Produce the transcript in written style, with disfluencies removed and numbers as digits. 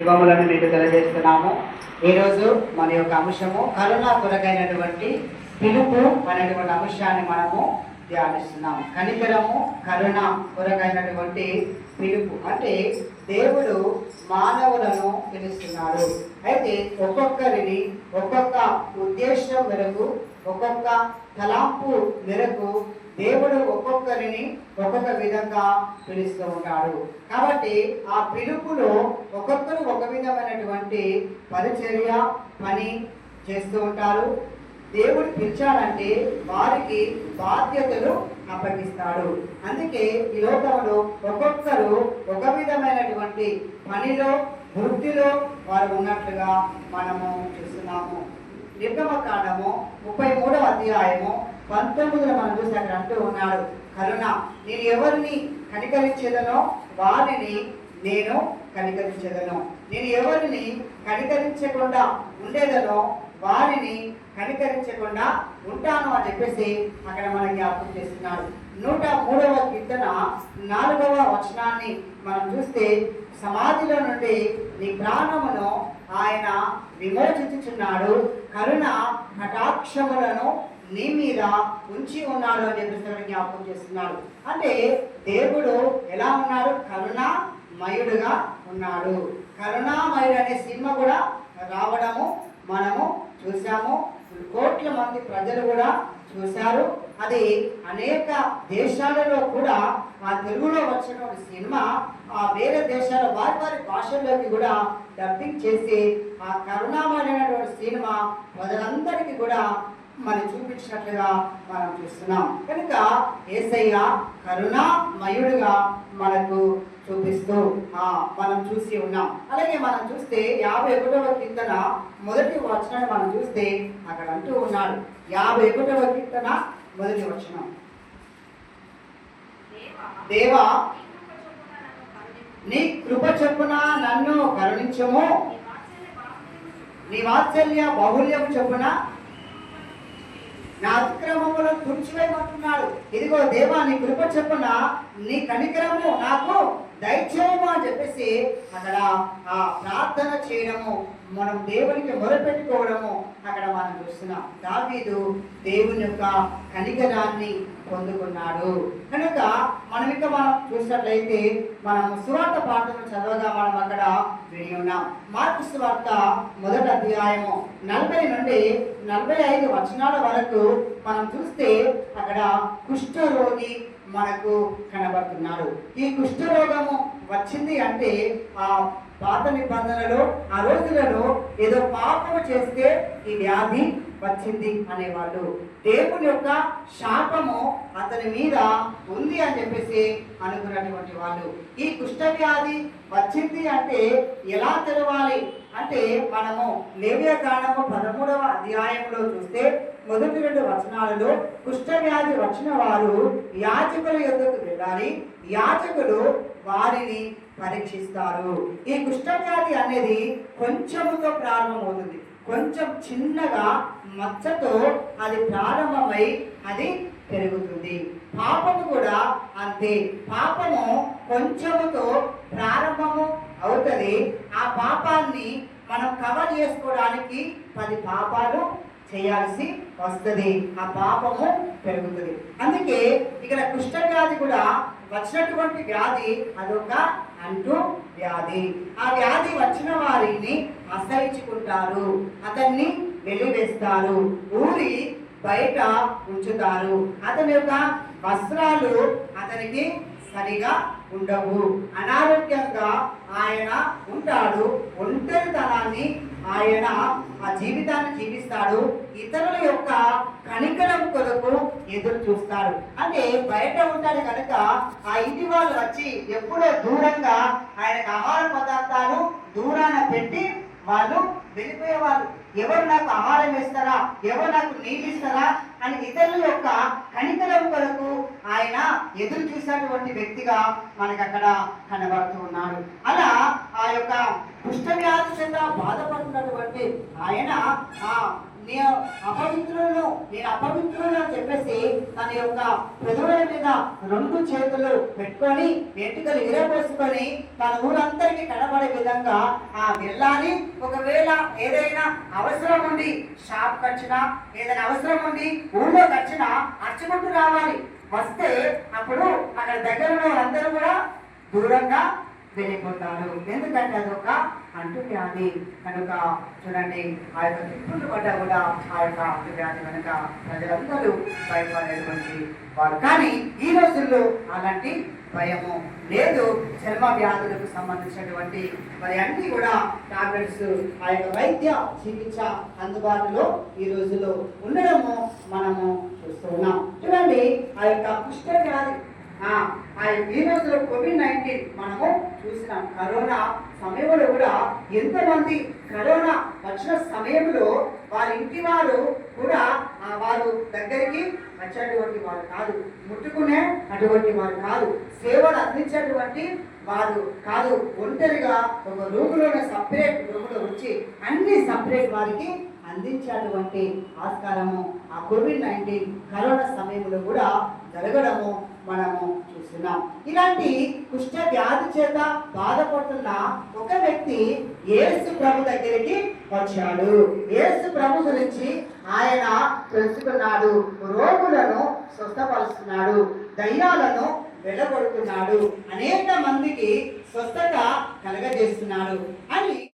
శుభములను మీకు తెలియజేస్తున్నాము. ఈరోజు మన యొక్క అంశము కరుణ కొరకైనటువంటి పిలుపు అనేటువంటి అంశాన్ని మనము ధ్యానిస్తున్నాము. కనికరము కరుణ కొరకైనటువంటి పిలుపు అంటే దేవుడు మానవులను పిలుస్తున్నాడు. అయితే ఒక్కొక్కరిని ఒక్కొక్క ఉద్దేశం మేరకు, ఒక్కొక్క తలాంపు మేరకు దేవుడు ఒక్కొక్కరిని ఒక్కొక్క విధంగా పిలుస్తూ ఉంటాడు. కాబట్టి ఆ పిలుపులో ఒక్కొక్కరు ఒక విధమైనటువంటి పరిచర్య పని చేస్తూ ఉంటారు. దేవుడు పిలిచాడంటే వారికి బాధ్యతలు అప్పగిస్తాడు. అందుకే ఈ లోకంలో ఒక్కొక్కరు ఒక విధమైనటువంటి పనిలో వృత్తిలో వారు ఉన్నట్లుగా మనము చూస్తున్నాము. నిర్గమకాండము 33వ అధ్యాయము 19 మనం చూసి అక్కడ అంటూ ఉన్నాడు, కరుణ, నేను ఎవరిని కనికరించేదనో వారిని నేను కనికరించేదను, నేను ఎవరిని కనికరించకుండా ఉండేదనో వారిని కనికరించకుండా ఉంటాను అని చెప్పేసి అక్కడ మనకి జ్ఞాపకం చేస్తున్నాడు. 103వ కీర్తన 4వ వచనాన్ని మనం చూస్తే, సమాధిలో నుండి నీ ప్రాణమును ఆయన విమోచించుచున్నాడు, కరుణ కటాక్షములను నీ మీద ఉంచి ఉన్నాడు అని చెప్పేసి జ్ఞాపకం చేస్తున్నాడు. అంటే దేవుడు ఎలా ఉన్నాడు? కరుణామయుడుగా ఉన్నాడు. కరుణామయుడు అనే సినిమా కూడా రావడము మనము చూసాము. కోట్ల మంది ప్రజలు కూడా చూశారు. అది అనేక దేశాలలో కూడా ఆ తెలుగులో వచ్చినటువంటి సినిమా ఆ వేరే దేశాల వారి భాషల్లోకి కూడా డబ్బింగ్ చేసి ఆ కరుణామయుడైనటువంటి సినిమా ప్రజలందరికీ కూడా మరి చూపించినట్లుగా మనం చూస్తున్నాం. కనుక యేసయ్య కరుణామయుడుగా మనకు చూపిస్తూ మనం చూసి ఉన్నాం. అలాగే మనం చూస్తే 51వ కీర్తన 1వ వచనాన్ని మనం చూస్తే అక్కడ అంటూ ఉన్నాడు. 51వ కీర్తన 1వ వచనం, దేవా నీ కృప చొప్పున నన్ను కరుణించము, నీ వాత్సల్య బాహుల్యము చొప్పున నా అతిక్రమములను తుడిచివేయమంటున్నాడు. ఇదిగో దేవా నీ కృప చొప్పున నీ కనికరము నాకు దయచేయము అని చెప్పేసి అక్కడ ఆ ప్రార్థన చేయడము, మనం దేవునికి మొరపెట్టుకోవడము అక్కడ మనం చూస్తున్నాం. దావీదు దేవుని యొక్క కనికరాన్ని పొందుకున్నాడు. కనుక మనం చూసినట్లయితే మనం సువార్త పాఠం చదవగా మనం అక్కడ విని ఉన్నాం. మార్కు సువార్త 1వ అధ్యాయము 40 నుండి 45 వచనాల వరకు మనం చూస్తే అక్కడ కుష్ఠరోగి మనకు కనబడుతున్నాడు. ఈ కుష్ఠరోగము వచ్చింది అంటే ఆ పాత నిబంధనలో ఆ రోజులలో ఏదో పాపము చేస్తే ఈ వ్యాధి వచ్చింది అనేవాళ్ళు. దేవుని యొక్క శాపము అతని మీద ఉంది అని చెప్పేసి అనుకున్నటువంటి వాళ్ళు. ఈ కుష్ఠవ్యాధి వచ్చింది అంటే ఎలా తెలవాలి అంటే మనము లేవియకాండము 13వ అధ్యాయంలో చూస్తే 1-2 వచనాలలో కుష్ఠవ్యాధి వచ్చిన వారు యాజకుల యొద్దకు వెళ్ళాలి, యాజకులు వారిని పరీక్షిస్తారు. ఈ కుష్ఠవ్యాధి అనేది కొంచెముతో ప్రారంభమవుతుంది. కొంచెం చిన్నగా మచ్చతో అది ప్రారంభమై అది పెరుగుతుంది. పాపము కూడా అంతే. పాపము కొంచెముతో ప్రారంభము అవుతుంది. ఆ పాపాన్ని మనం కవర్ చేసుకోవడానికి 10 పాపాలు చేయాల్సి వస్తుంది. ఆ పాపము పెరుగుతుంది. అందుకే ఇక్కడ కుష్ఠవ్యాధి కూడా వచ్చినటువంటి వ్యాధి అదొక అంటూ వ్యాధి. ఆ వ్యాధి వచ్చిన వారిని అసహించుకుంటారు, అతన్ని వెలివేస్తారు, ఊరి బయట ఉంచుతారు, అతని యొక్క వస్త్రాలు అతనికి సరిగా ఉండవు, అనారోగ్యంగా ఆయన ఉంటాడు, ఒంటరితనాన్ని ఆయన ఆ జీవితాన్ని జీవిస్తాడు, ఇతరుల యొక్క కనికరం కొరకు ఎదురు చూస్తాడు. అంటే బయట ఉంటాడు కనుక ఆ ఇంటి వాళ్ళు వచ్చి ఎప్పుడో దూరంగా ఆయనకు ఆహార పదార్థాలు దూరాన పెట్టి వాళ్ళు వెళ్ళిపోయేవాళ్ళు. ఎవరు నాకు ఆహారం ఇస్తారా, ఎవరు నాకు నీళ్ళు ఇస్తారా అని ఇతరుల యొక్క కనికరం కొరకు ఆయన ఎదురు చూసినటువంటి వ్యక్తిగా మనకు అక్కడ కనబడుతూ ఉన్నాడు. అలా ఆ యొక్క కుష్ఠవ్యాధి చేత బాధపడుతున్నటువంటి ఆయన నేను అపవిత్రులను అని చెప్పేసి తన యొక్క పెదవుల మీద 2 చేతులు పెట్టుకొని వెంట్రుకలు విరబోసుకొని తన ఊరందరికీ కనబడే విధంగా వెళ్ళాలి. ఒకవేళ ఏదైనా అవసరం ఉండి షాప్ వచ్చినా, ఏదైనా అవసరం ఉండి ఊళ్ళో వచ్చినా అర్చుకుంటూ రావాలి. వస్తే అప్పుడు అక్కడ దగ్గరలో వాళ్ళందరూ కూడా దూరంగా వెళ్ళిపోతారు. ఎందుకంటే అదొక అంటువ్యాధి కనుక. చూడండి, ఆ యొక్క తిప్పులు పడ్డా కూడా ఆ యొక్క అంటువ్యాధి కనుక ప్రజలందరూ భయపడేటువంటి వారు. కానీ ఈ రోజుల్లో అలాంటి భయము లేదు. చర్మ వ్యాధులకు సంబంధించినటువంటి మరి అన్ని కూడా టాబ్లెట్స్, ఆ యొక్క వైద్య చికిత్స అందుబాటులో ఈ రోజుల్లో ఉండడము మనము చూస్తూ ఉన్నాం. చూడండి, ఆ యొక్క కుష్ఠ వ్యాధి ఈ రోజులో COVID-19 మనము చూసినాం. కరోనా సమయంలో కూడా ఎంతమంది కరోనా వచ్చిన సమయంలో వారి ఇంటి వారు కూడా వారు దగ్గరికి వచ్చేటువంటి వారు కాదు, ముట్టుకునే అటువంటి వారు కాదు, సేవలు అందించేటువంటి వారు కాదు. ఒంటరిగా ఒక రూములోనే సపరేట్ రూములో వచ్చి అన్ని సపరేట్ వారికి అందించేటువంటి ఆస్కారము ఆ COVID-19 కరోనా సమయంలో కూడా జరగడము మనము చూస్తున్నాం. ఇలాంటి కుష్ఠ వ్యాధి చేత బాధపడుతున్న ఒక వ్యక్తి యేసు ప్రభు దగ్గరికి వచ్చాడు. యేసు ప్రభు గురించి ఆయన తెలుసుకున్నాడు. రోగులను స్వస్థపరుస్తున్నాడు, దయ్యాలను వెళ్ళగొడుతున్నాడు, అనేక మందికి స్వస్థత కలగజేస్తున్నాడు అని